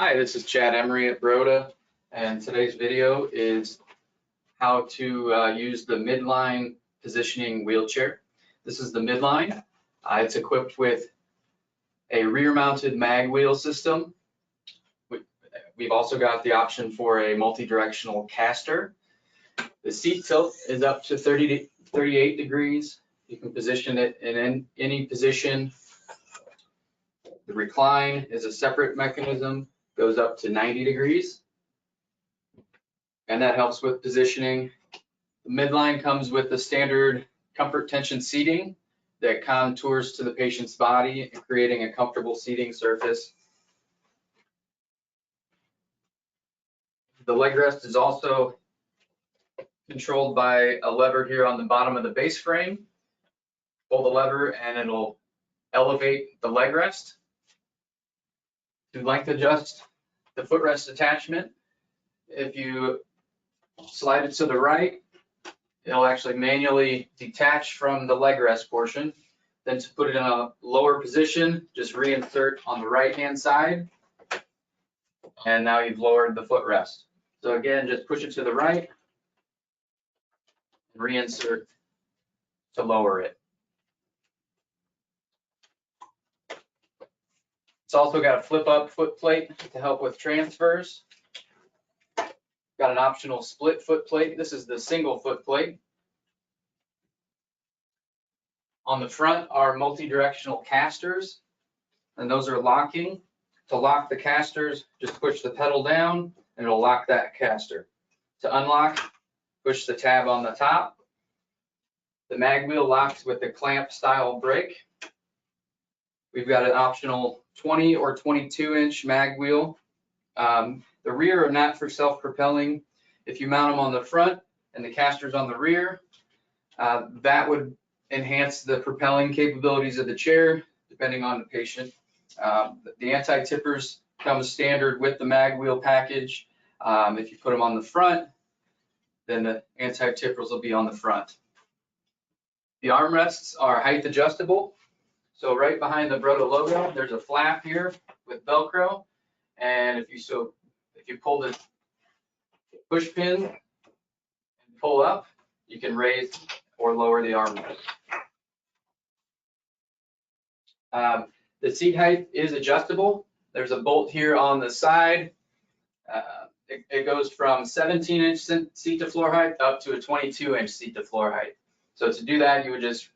Hi, this is Chad Emery at Broda, and today's video is how to use the midline positioning wheelchair. This is the midline. It's equipped with a rear-mounted mag wheel system. We've also got the option for a multi-directional caster. The seat tilt is up to 30 to 38 degrees. You can position it in any position. The recline is a separate mechanism, goes up to 90 degrees, and that helps with positioning. The midline comes with the standard comfort tension seating that contours to the patient's body and creating a comfortable seating surface. The leg rest is also controlled by a lever here on the bottom of the base frame. Pull the lever and it'll elevate the leg rest. To length adjust the footrest attachment, if you slide it to the right, it'll actually manually detach from the leg rest portion. Then to put it in a lower position, just reinsert on the right hand side, and now you've lowered the footrest. So again, just push it to the right and reinsert to lower it. It's also got a flip up foot plate to help with transfers. Got an optional split foot plate. This is the single foot plate. On the front are multi-directional casters, and those are locking. To lock the casters, just push the pedal down and it'll lock that caster. To unlock, push the tab on the top. The mag wheel locks with the clamp style brake. We've got an optional 20 or 22 inch mag wheel. The rear are not for self-propelling. If you mount them on the front and the casters on the rear, that would enhance the propelling capabilities of the chair, depending on the patient. The anti-tippers come standard with the mag wheel package. If you put them on the front, then the anti-tippers will be on the front. The armrests are height adjustable. So right behind the Broda logo, there's a flap here with Velcro, and if you pull the push pin and pull up, you can raise or lower the armrest. The seat height is adjustable. There's a bolt here on the side. It goes from 17-inch seat to floor height up to a 22-inch seat to floor height. So to do that, you would just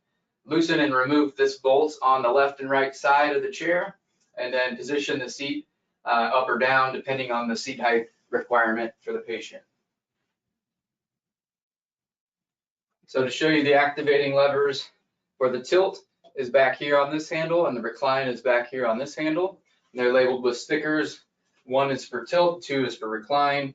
loosen and remove this bolt on the left and right side of the chair, and then position the seat up or down depending on the seat height requirement for the patient. So to show you the activating levers for the tilt is back here on this handle, and the recline is back here on this handle. And they're labeled with stickers. 1 is for tilt, 2 is for recline.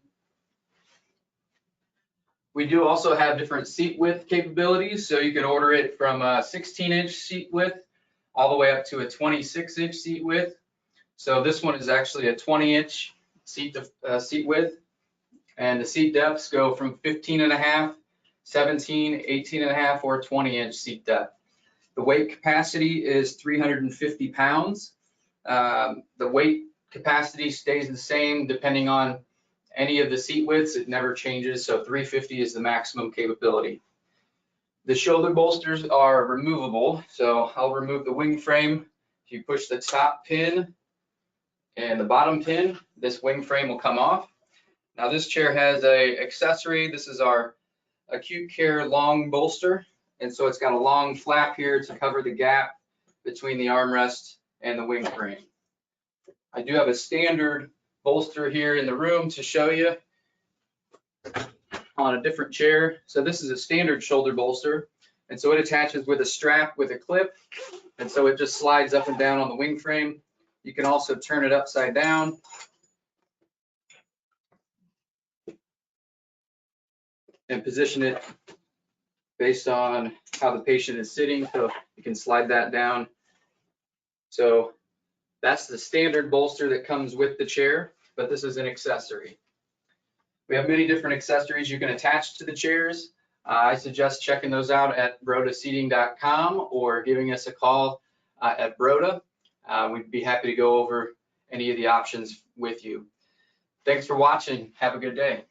We do also have different seat width capabilities, so you can order it from a 16-inch seat width all the way up to a 26-inch seat width. So this one is actually a 20-inch seat width, and the seat depths go from 15.5, 17, 18.5, or 20-inch seat depth. The weight capacity is 350 pounds. The weight capacity stays the same depending on any of the seat widths. It never changes, so 350 is the maximum capability. The shoulder bolsters are removable, so I'll remove the wing frame. If you push the top pin and the bottom pin, this wing frame will come off. Now this chair has an accessory. This is our acute care long bolster, and so it's got a long flap here to cover the gap between the armrest and the wing frame. I do have a standard bolster here in the room to show you on a different chair. So this is a standard shoulder bolster, and so it attaches with a strap with a clip, and so it just slides up and down on the wing frame. You can also turn it upside down and position it based on how the patient is sitting, so you can slide that down. So that's the standard bolster that comes with the chair, but this is an accessory. We have many different accessories you can attach to the chairs. I suggest checking those out at brodaseating.com or giving us a call at Broda. We'd be happy to go over any of the options with you. Thanks for watching. Have a good day.